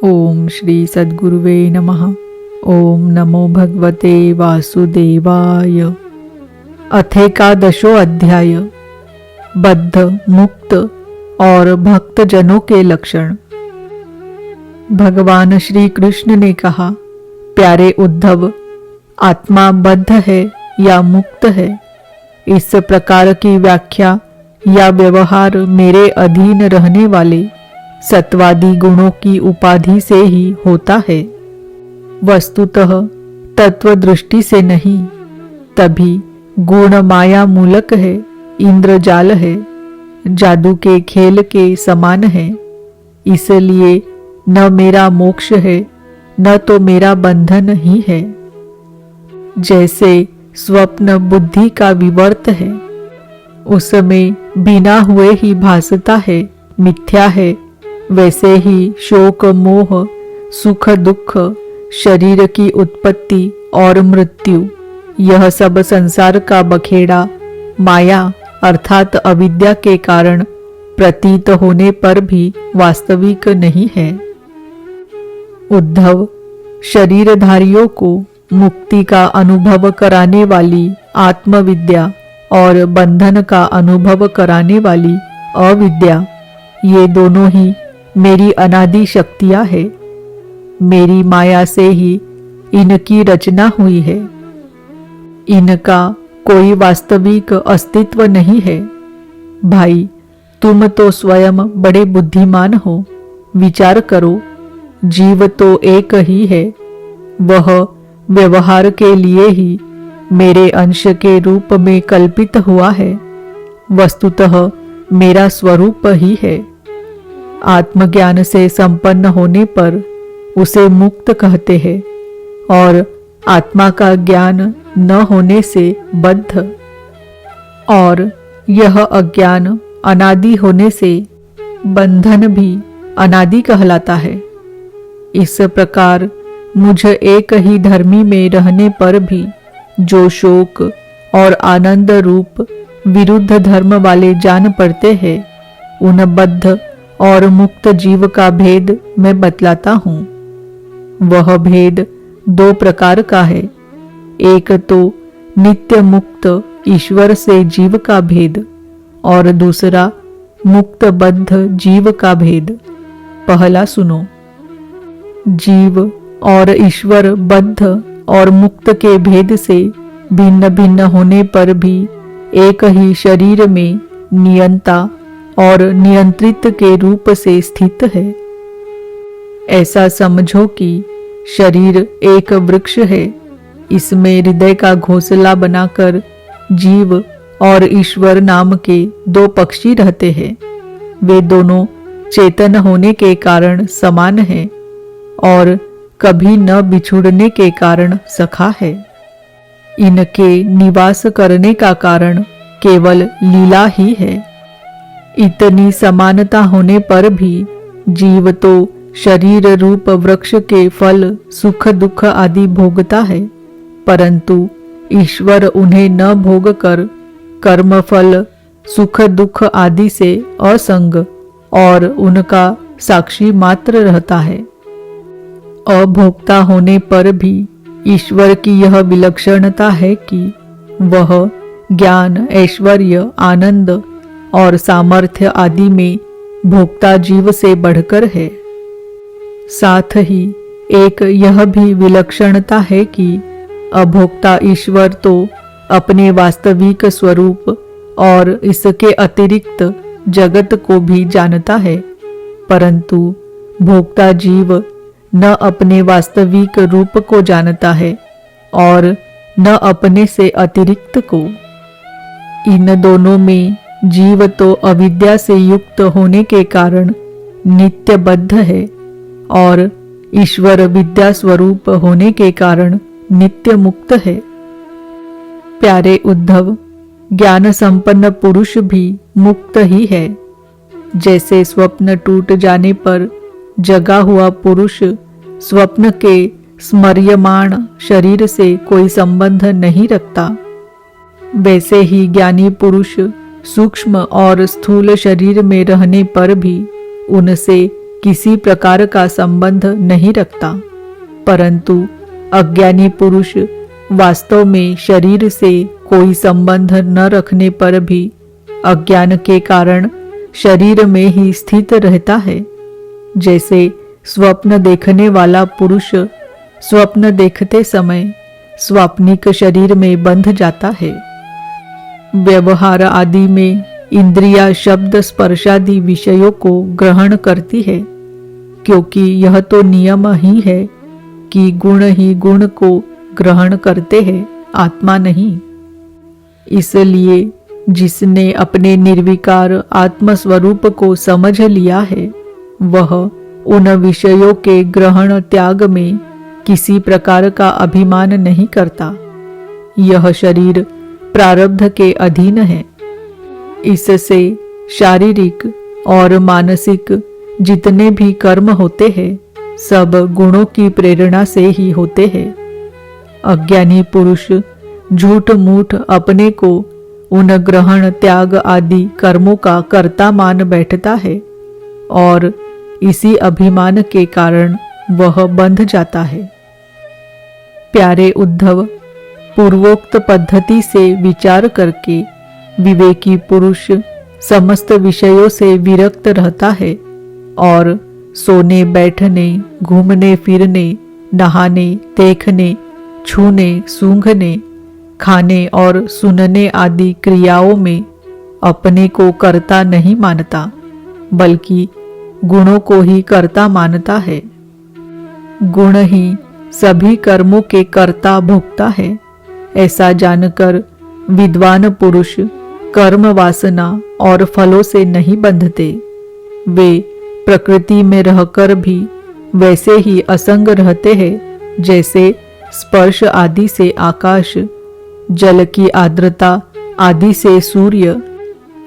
ओम श्री सद्गुरुवे नमः। ओम नमो भगवते वासुदेवाय। अथेकादशो अध्याय, बद्ध, मुक्त और भक्त जनों के लक्षण। भगवान श्री कृष्ण ने कहा, प्यारे उद्धव, आत्मा बद्ध है या मुक्त है, इस प्रकार की व्याख्या या व्यवहार मेरे अधीन रहने वाले सत्वादी गुणों की उपाधि से ही होता है, वस्तुतः तत्व दृष्टि से नहीं। तभी गुण माया मूलक है, इंद्रजाल है, जादू के खेल के समान है। इसलिए न मेरा मोक्ष है, न तो मेरा बंधन ही है। जैसे स्वप्न बुद्धि का विवर्त है, उसमें बिना हुए ही भासता है, मिथ्या है, वैसे ही शोक मोह, सुख दुख, शरीर की उत्पत्ति और मृत्यु, यह सब संसार का बखेड़ा माया अर्थात अविद्या के कारण प्रतीत होने पर भी वास्तविक नहीं है। उद्धव, शरीरधारियों को मुक्ति का अनुभव कराने वाली आत्मविद्या और बंधन का अनुभव कराने वाली अविद्या, ये दोनों ही मेरी अनादि शक्तियां है। मेरी माया से ही इनकी रचना हुई है। इनका कोई वास्तविक अस्तित्व नहीं है। भाई, तुम तो स्वयं बड़े बुद्धिमान हो। विचार करो, जीव तो एक ही है। वह व्यवहार के लिए ही मेरे अंश के रूप में कल्पित हुआ है, वस्तुतः मेरा स्वरूप ही है। आत्मज्ञान से संपन्न होने पर उसे मुक्त कहते हैं और आत्मा का ज्ञान न होने से बद्ध, और यह अज्ञान अनादि होने से बंधन भी अनादि कहलाता है। इस प्रकार मुझ एक ही धर्मी में रहने पर भी जो शोक और आनंद रूप विरुद्ध धर्म वाले जान पड़ते हैं, उन बद्ध और मुक्त जीव का भेद मैं बतलाता हूँ। वह भेद दो प्रकार का है। एक तो नित्य मुक्त ईश्वर से जीव का भेद, और दूसरा मुक्त बद्ध जीव का भेद। पहला सुनो। जीव और ईश्वर बद्ध और मुक्त के भेद से भिन्न भिन्न होने पर भी एक ही शरीर में नियंता और नियंत्रित के रूप से स्थित है। ऐसा समझो कि शरीर एक वृक्ष है। इसमें हृदय का घोंसला बनाकर जीव और ईश्वर नाम के दो पक्षी रहते हैं। वे दोनों चेतन होने के कारण समान हैं और कभी न बिछुड़ने के कारण सखा है। इनके निवास करने का कारण केवल लीला ही है। इतनी समानता होने पर भी जीव तो शरीर रूप वृक्ष के फल सुख दुख आदि भोगता है, परंतु ईश्वर उन्हें न भोग कर कर्म फल सुख दुख आदि से असंग और उनका साक्षी मात्र रहता है। अभोक्ता होने पर भी ईश्वर की यह विलक्षणता है कि वह ज्ञान, ऐश्वर्य, आनंद और सामर्थ्य आदि में भोक्ता जीव से बढ़कर है। साथ ही एक यह भी विलक्षणता है कि अभोक्ता ईश्वर तो अपने वास्तविक स्वरूप और इसके अतिरिक्त जगत को भी जानता है, परंतु भोक्ता जीव न अपने वास्तविक रूप को जानता है और न अपने से अतिरिक्त को। इन दोनों में जीव तो अविद्या से युक्त होने के कारण नित्य बद्ध है और ईश्वर विद्या स्वरूप होने के कारण नित्य मुक्त है। प्यारे उद्धव, ज्ञान संपन्न पुरुष भी मुक्त ही है। जैसे स्वप्न टूट जाने पर जगा हुआ पुरुष स्वप्न के स्मर्यमाण शरीर से कोई संबंध नहीं रखता, वैसे ही ज्ञानी पुरुष सूक्ष्म और स्थूल शरीर में रहने पर भी उनसे किसी प्रकार का संबंध नहीं रखता, परंतु अज्ञानी पुरुष वास्तव में शरीर से कोई संबंध न रखने पर भी अज्ञान के कारण शरीर में ही स्थित रहता है। जैसे स्वप्न देखने वाला पुरुष स्वप्न देखते समय स्वाप्निक शरीर में बंध जाता है। व्यवहार आदि में इंद्रिया शब्द स्पर्शादि विषयों को ग्रहण करती है, क्योंकि यह तो नियम ही है कि गुण ही गुण को ग्रहण करते हैं, आत्मा नहीं। इसलिए जिसने अपने निर्विकार आत्मस्वरूप को समझ लिया है, वह उन विषयों के ग्रहण त्याग में किसी प्रकार का अभिमान नहीं करता। यह शरीर प्रारब्ध के अधीन है। इससे शारीरिक और मानसिक जितने भी कर्म होते हैं, सब गुणों की प्रेरणा से ही होते हैं। अज्ञानी पुरुष झूठ मूठ अपने को उन ग्रहण त्याग आदि कर्मों का कर्ता मान बैठता है और इसी अभिमान के कारण वह बंध जाता है। प्यारे उद्धव, पूर्वोक्त पद्धति से विचार करके विवेकी पुरुष समस्त विषयों से विरक्त रहता है और सोने बैठने, घूमने फिरने, नहाने, देखने, छूने, सूंघने, खाने और सुनने आदि क्रियाओं में अपने को कर्ता नहीं मानता, बल्कि गुणों को ही कर्ता मानता है। गुण ही सभी कर्मों के कर्ता भोक्ता है। ऐसा जानकर विद्वान पुरुष कर्म वासना और फलों से नहीं बंधते। वे प्रकृति में रहकर भी वैसे ही असंग रहते हैं, जैसे स्पर्श आदि से आकाश, जल की आर्द्रता आदि से सूर्य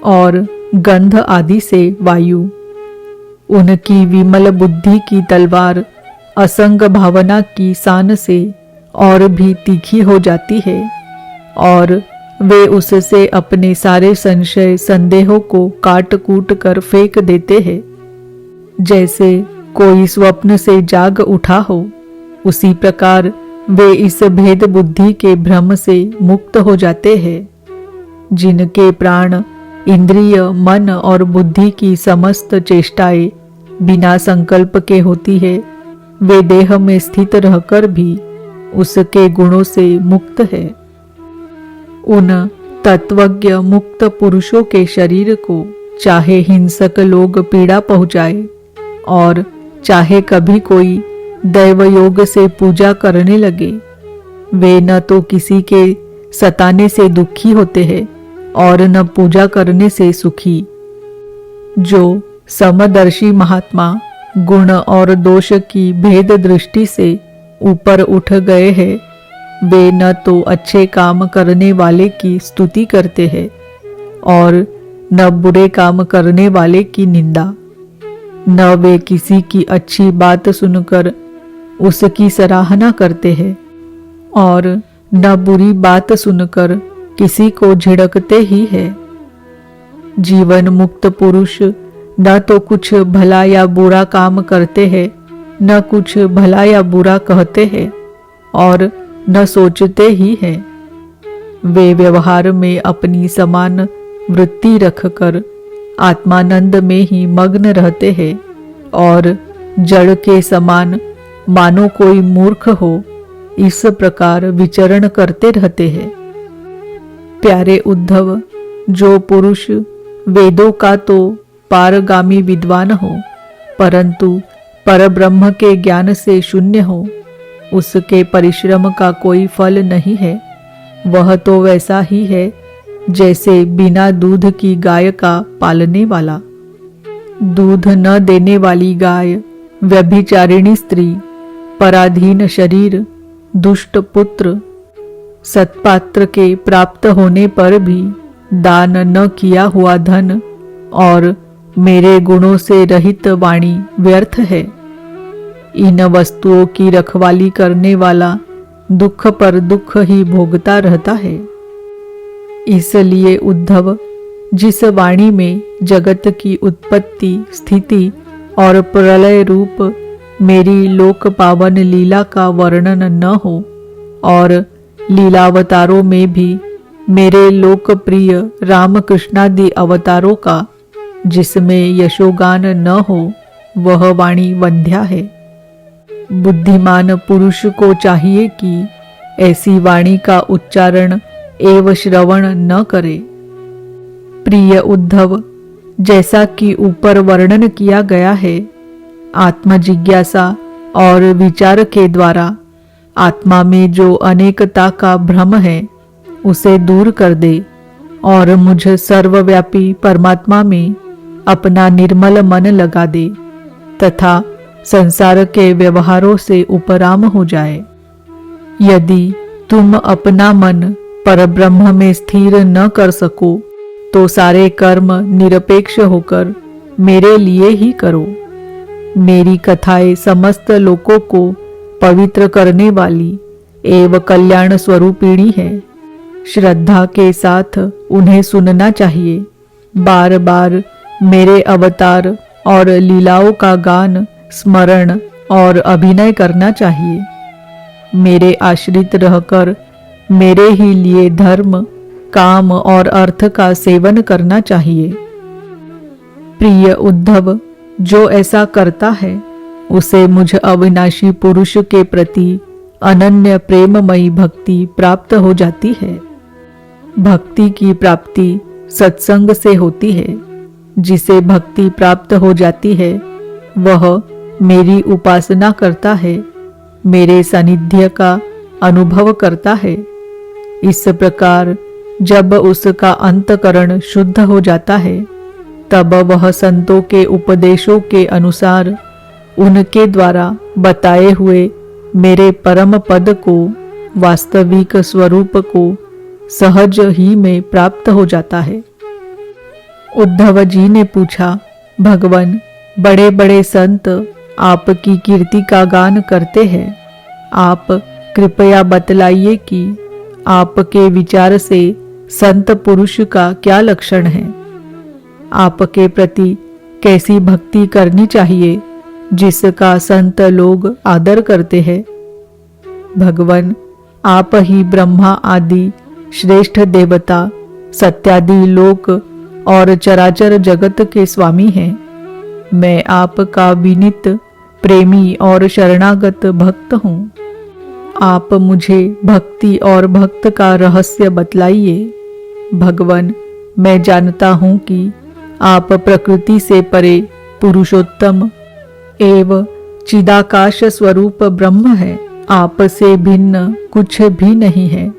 और गंध आदि से वायु। उनकी विमल बुद्धि की तलवार असंग भावना की सान से और भी तीखी हो जाती है और वे उससे अपने सारे संशय संदेहों को काट कूट कर फेंक देते हैं। जैसे कोई स्वप्न से जाग उठा हो, उसी प्रकार वे इस भेद बुद्धि के भ्रम से मुक्त हो जाते हैं। जिनके प्राण, इंद्रिय, मन और बुद्धि की समस्त चेष्टाएं बिना संकल्प के होती है, वे देह में स्थित रहकर भी उसके गुणों से मुक्त है। उन तत्वज्ञ मुक्त पुरुषों के शरीर को चाहे हिंसक लोग पीड़ा पहुंचाए और चाहे कभी कोई दैवयोग से पूजा करने लगे, वे न तो किसी के सताने से दुखी होते हैं और न पूजा करने से सुखी। जो समदर्शी महात्मा गुण और दोष की भेद दृष्टि से ऊपर उठ गए हैं, वे न तो अच्छे काम करने वाले की स्तुति करते हैं और न बुरे काम करने वाले की निंदा। न वे किसी की अच्छी बात सुनकर उसकी सराहना करते हैं और न बुरी बात सुनकर किसी को झिड़कते ही है। जीवन मुक्त पुरुष न तो कुछ भला या बुरा काम करते हैं, न कुछ भला या बुरा कहते हैं और न सोचते ही हैं। वे व्यवहार में अपनी समान वृत्ति रखकर आत्मानंद में ही मग्न रहते हैं और जड़ के समान मानो कोई मूर्ख हो, इस प्रकार विचरण करते रहते हैं। प्यारे उद्धव, जो पुरुष वेदों का तो पारगामी विद्वान हो, परंतु परब्रह्म के ज्ञान से शून्य हो, उसके परिश्रम का कोई फल नहीं है। वह तो वैसा ही है जैसे बिना दूध की गाय का पालने वाला। दूध न देने वाली गाय, व्यभिचारिणी स्त्री, पराधीन शरीर, दुष्ट पुत्र, सत्पात्र के प्राप्त होने पर भी दान न किया हुआ धन और मेरे गुणों से रहित वाणी व्यर्थ है। इन वस्तुओं की रखवाली करने वाला दुख पर दुख ही भोगता रहता है। इसलिए उद्धव, जिस वाणी में जगत की उत्पत्ति, स्थिति और प्रलय रूप मेरी लोक पावन लीला का वर्णन न हो, और लीलावतारों में भी मेरे लोकप्रिय रामकृष्णादि अवतारों का जिसमें यशोगान न हो वह वाणी वंध्या है। बुद्धिमान पुरुष को चाहिए कि ऐसी वाणी का उच्चारण एवं श्रवण न करे। प्रिय उद्धव, जैसा कि ऊपर वर्णन किया गया है, आत्मजिज्ञासा और विचार के द्वारा आत्मा में जो अनेकता का भ्रम है उसे दूर कर दे और मुझ सर्वव्यापी परमात्मा में अपना निर्मल मन लगा दे तथा संसार के व्यवहारों से उपराम हो जाए। यदि तुम अपना मन परब्रह्म में स्थिर न कर सको तो सारे कर्म निरपेक्ष होकर मेरे लिए ही करो। मेरी कथाएं समस्त लोगों को पवित्र करने वाली एवं कल्याण स्वरूपिणी है। श्रद्धा के साथ उन्हें सुनना चाहिए। बार बार मेरे अवतार और लीलाओं का गान, स्मरण और अभिनय करना चाहिए। मेरे आश्रित रहकर मेरे ही लिए धर्म, काम और अर्थ का सेवन करना चाहिए। प्रिय उद्धव, जो ऐसा करता है उसे मुझ अविनाशी पुरुष के प्रति अनन्य प्रेममयी भक्ति प्राप्त हो जाती है। भक्ति की प्राप्ति सत्संग से होती है। जिसे भक्ति प्राप्त हो जाती है वह मेरी उपासना करता है, मेरे सानिध्य का अनुभव करता है। इस प्रकार जब उसका अंतकरण शुद्ध हो जाता है तब वह संतों के उपदेशों के अनुसार उनके द्वारा बताए हुए मेरे परम पद को, वास्तविक स्वरूप को सहज ही में प्राप्त हो जाता है। उद्धव जी ने पूछा, भगवान, बड़े बड़े संत आपकी कीर्ति का गान करते हैं। आप कृपया बतलाइए कि आपके विचार से संत पुरुष का क्या लक्षण है। आपके प्रति कैसी भक्ति करनी चाहिए जिसका संत लोग आदर करते हैं। भगवान, आप ही ब्रह्मा आदि श्रेष्ठ देवता, सत्यादि लोक और चराचर जगत के स्वामी हैं। मैं आपका विनीत, प्रेमी और शरणागत भक्त हूँ। आप मुझे भक्ति और भक्त का रहस्य बतलाइए। भगवान, मैं जानता हूँ कि आप प्रकृति से परे पुरुषोत्तम एवं चिदाकाश स्वरूप ब्रह्म है। आपसे भिन्न कुछ भी नहीं है।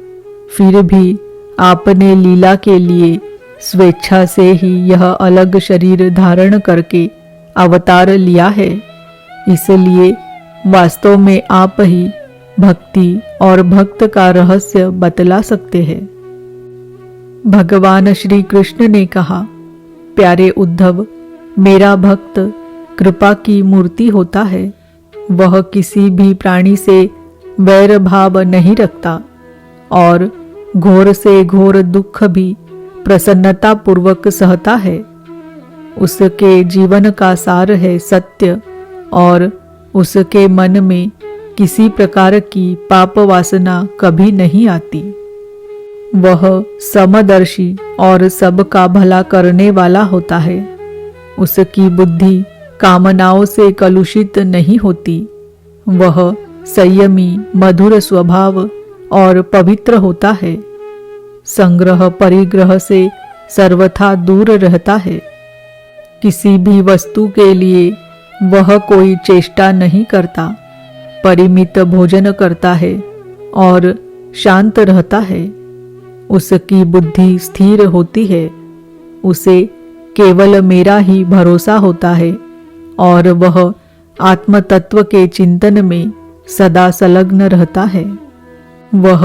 फिर भी आपने लीला के लिए स्वेच्छा से ही यह अलग शरीर धारण करके अवतार लिया है। इसलिए वास्तव में आप ही भक्ति और भक्त का रहस्य बतला सकते हैं। भगवान श्री कृष्ण ने कहा, प्यारे उद्धव, मेरा भक्त कृपा की मूर्ति होता है। वह किसी भी प्राणी से वैर भाव नहीं रखता और घोर से घोर दुख भी प्रसन्नता पूर्वक सहता है। उसके जीवन का सार है सत्य और उसके मन में किसी प्रकार की पाप वासना कभी नहीं आती। वह समदर्शी और सबका भला करने वाला होता है। उसकी बुद्धि कामनाओं से कलुषित नहीं होती। वह संयमी, मधुर स्वभाव और पवित्र होता है। संग्रह परिग्रह से सर्वथा दूर रहता है। किसी भी वस्तु के लिए वह कोई चेष्टा नहीं करता। परिमित भोजन करता है और शांत रहता है। उसकी बुद्धि स्थिर होती है। उसे केवल मेरा ही भरोसा होता है और वह आत्म तत्व के चिंतन में सदा संलग्न रहता है। वह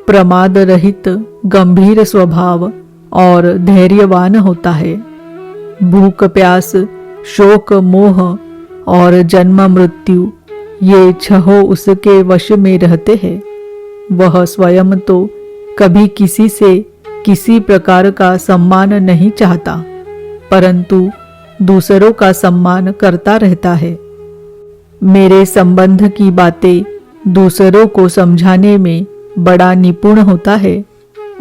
प्रमाद रहित, गंभीर स्वभाव और धैर्यवान होता है। भूख, प्यास, शोक, मोह और जन्म मृत्यु ये छहों उसके वश में रहते हैं। वह स्वयं तो कभी किसी से किसी प्रकार का सम्मान नहीं चाहता, परंतु दूसरों का सम्मान करता रहता है। मेरे संबंध की बातें दूसरों को समझाने में बड़ा निपुण होता है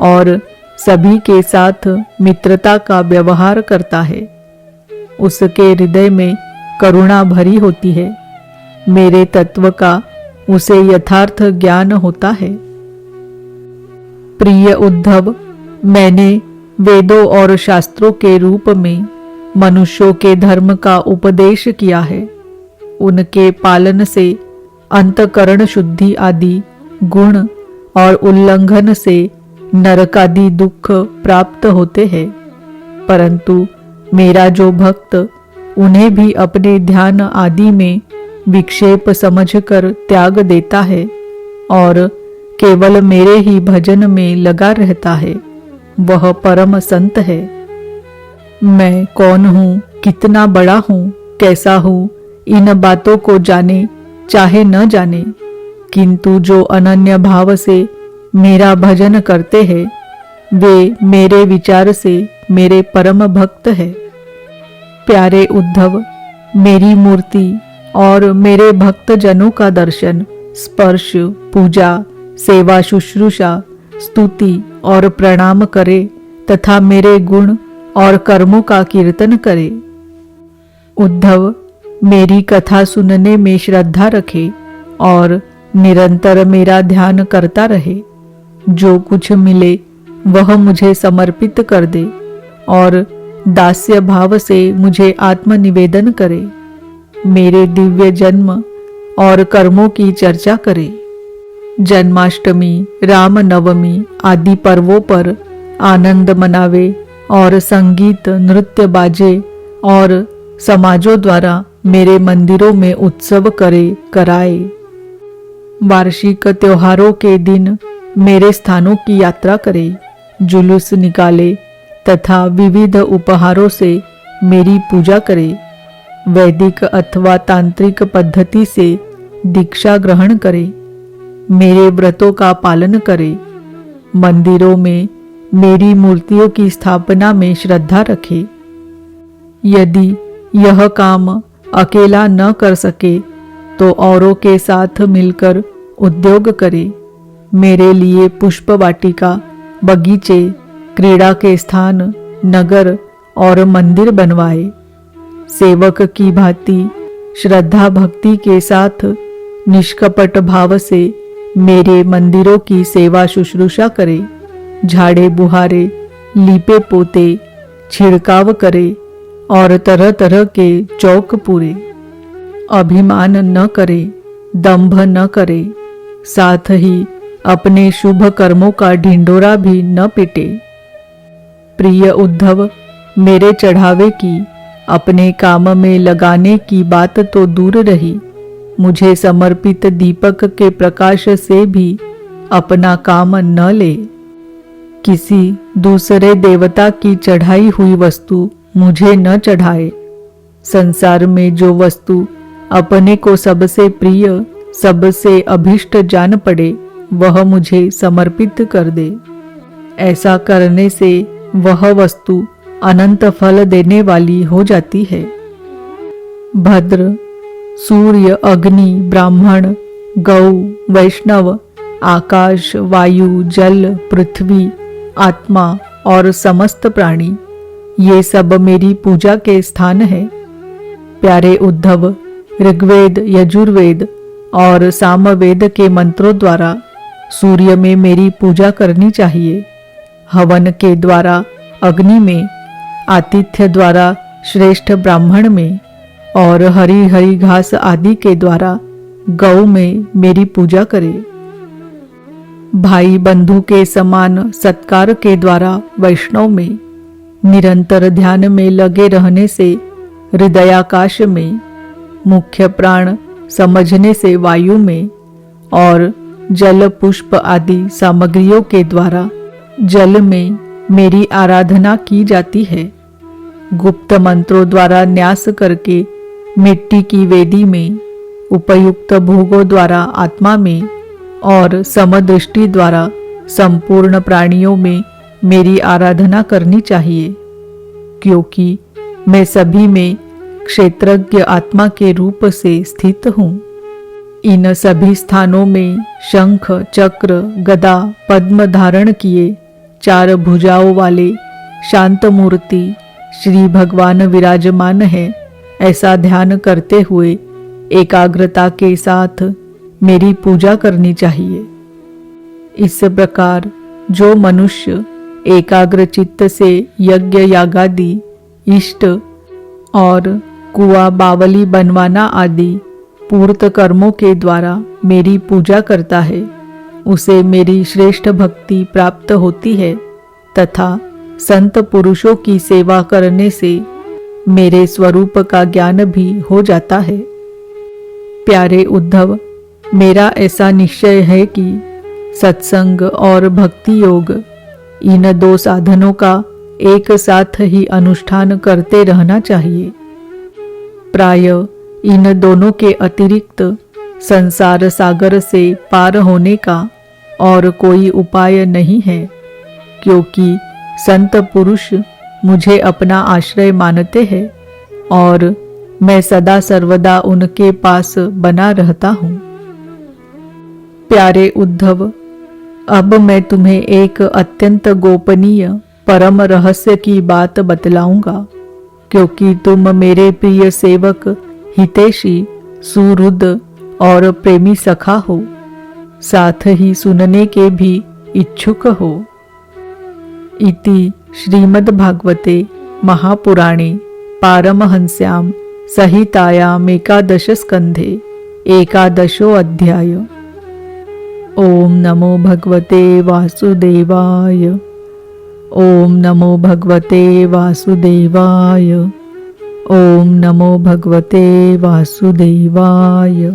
और सभी के साथ मित्रता का व्यवहार करता है। उसके हृदय में करुणा भरी होती है। मेरे तत्व का उसे यथार्थ ज्ञान होता है। प्रिय उद्धव, मैंने वेदों और शास्त्रों के रूप में मनुष्यों के धर्म का उपदेश किया है। उनके पालन से अंतकरण शुद्धि आदि गुण और उल्लंघन से नरक आदि दुख प्राप्त होते हैं। परंतु मेरा जो भक्त उन्हें भी अपने ध्यान आदि में विक्षेप समझकर त्याग देता है और केवल मेरे ही भजन में लगा रहता है, वह परम संत है। मैं कौन हूँ, कितना बड़ा हूँ, कैसा हूँ, इन बातों को जाने चाहे न जाने, किंतु जो अनन्य भाव से मेरा भजन करते हैं वे मेरे विचार से मेरे परम भक्त है। प्यारे उद्धव, मेरी मूर्ति और मेरे भक्त जनों का दर्शन, स्पर्श, पूजा, सेवा, शुश्रूषा, स्तुति और प्रणाम करे तथा मेरे गुण और कर्मों का कीर्तन करे। उद्धव, मेरी कथा सुनने में श्रद्धा रखे और निरंतर मेरा ध्यान करता रहे। जो कुछ मिले वह मुझे समर्पित कर दे और दास्य भाव से मुझे आत्मनिवेदन करे। मेरे दिव्य जन्म और कर्मों की चर्चा करे। जन्माष्टमी, रामनवमी आदि पर्वों पर आनंद मनावे और संगीत, नृत्य बाजे और समाजों द्वारा मेरे मंदिरों में उत्सव कराए। वार्षिक त्योहारों के दिन मेरे स्थानों की यात्रा करे, जुलूस निकाले तथा विविध उपहारों से मेरी पूजा करे। वैदिक अथवा तांत्रिक पद्धति से दीक्षा ग्रहण करे। मेरे व्रतों का पालन करे। मंदिरों में मेरी मूर्तियों की स्थापना में श्रद्धा रखे। यदि यह काम अकेला न कर सके तो औरों के साथ मिलकर उद्योग करे। मेरे लिए पुष्प वाटिका, बगीचे, क्रीड़ा के स्थान, नगर और मंदिर बनवाए। सेवक की भांति श्रद्धा भक्ति के साथ निष्कपट भाव से मेरे मंदिरों की सेवा शुश्रूषा करे। झाड़े बुहारे, लीपे पोते, छिड़काव करे और तरह तरह के चौक पूरे। अभिमान न करे, दंभ न करे, साथ ही अपने शुभ कर्मों का ढिंडोरा भी न पीटे। प्रिय उद्धव, मेरे चढ़ावे की, अपने काम में लगाने की बात तो दूर रही, मुझे समर्पित दीपक के प्रकाश से भी अपना काम न ले। किसी दूसरे देवता की चढ़ाई हुई वस्तु मुझे न चढ़ाए। संसार में जो वस्तु अपने को सबसे प्रिय, सबसे अभिष्ट जान पड़े वह मुझे समर्पित कर दे। ऐसा करने से वह वस्तु अनंत फल देने वाली हो जाती है। भद्र, सूर्य, अग्नि, ब्राह्मण, गौ, वैष्णव, आकाश, वायु, जल, पृथ्वी, आत्मा और समस्त प्राणी, ये सब मेरी पूजा के स्थान है। प्यारे उद्धव, ऋग्वेद, यजुर्वेद और सामवेद के मंत्रों द्वारा सूर्य में मेरी पूजा करनी चाहिए। हवन के द्वारा अग्नि में, आतिथ्य द्वारा श्रेष्ठ ब्राह्मण में और हरी हरी घास आदि के द्वारा गौ में मेरी पूजा करे। भाई बंधु के समान सत्कार के द्वारा वैष्णव में, निरंतर ध्यान में लगे रहने से हृदयाकाश में, मुख्य प्राण समझने से वायु में और जल, पुष्प आदि सामग्रियों के द्वारा जल में मेरी आराधना की जाती है। गुप्त मंत्रों द्वारा न्यास करके मिट्टी की वेदी में, उपयुक्त भोगों द्वारा आत्मा में और समदृष्टि द्वारा संपूर्ण प्राणियों में मेरी आराधना करनी चाहिए, क्योंकि मैं सभी में क्षेत्रज्ञ आत्मा के रूप से स्थित हूँ। इन सभी स्थानों में शंख, चक्र, गदा, पद्म धारण किए 4 भुजाओं वाले शांत मूर्ति श्री भगवान विराजमान है। ऐसा ध्यान करते हुए एकाग्रता के साथ मेरी पूजा करनी चाहिए। इस प्रकार जो मनुष्य एकाग्र चित्त से यज्ञ यागादि, इष्ट और कुआ बावली बनवाना आदि पूर्त कर्मों के द्वारा मेरी पूजा करता है, उसे मेरी श्रेष्ठ भक्ति प्राप्त होती है तथा संत पुरुषों की सेवा करने से मेरे स्वरूप का ज्ञान भी हो जाता है। प्यारे उद्धव, मेरा ऐसा निश्चय है कि सत्संग और भक्ति योग, इन 2 साधनों का एक साथ ही अनुष्ठान करते रहना चाहिए। प्राय इन दोनों के अतिरिक्त संसार सागर से पार होने का और कोई उपाय नहीं है, क्योंकि संत पुरुष मुझे अपना आश्रय मानते हैं और मैं सदा सर्वदा उनके पास बना रहता हूँ। प्यारे उद्धव, अब मैं तुम्हें एक अत्यंत गोपनीय परम रहस्य की बात बतलाऊंगा, क्योंकि तुम मेरे प्रिय सेवक, हितैषी, सुहृद और प्रेमी सखा हो, साथ ही सुनने के भी इच्छुक हो। इति श्रीमद्भागवते महापुराणे पारमहंस्यां संहितायामेकादश स्कन्धे 11 अध्याय। ओम नमो भगवते वासुदेवाय। ओम नमो भगवते वासुदेवाय। ओम नमो भगवते वासुदेवाय।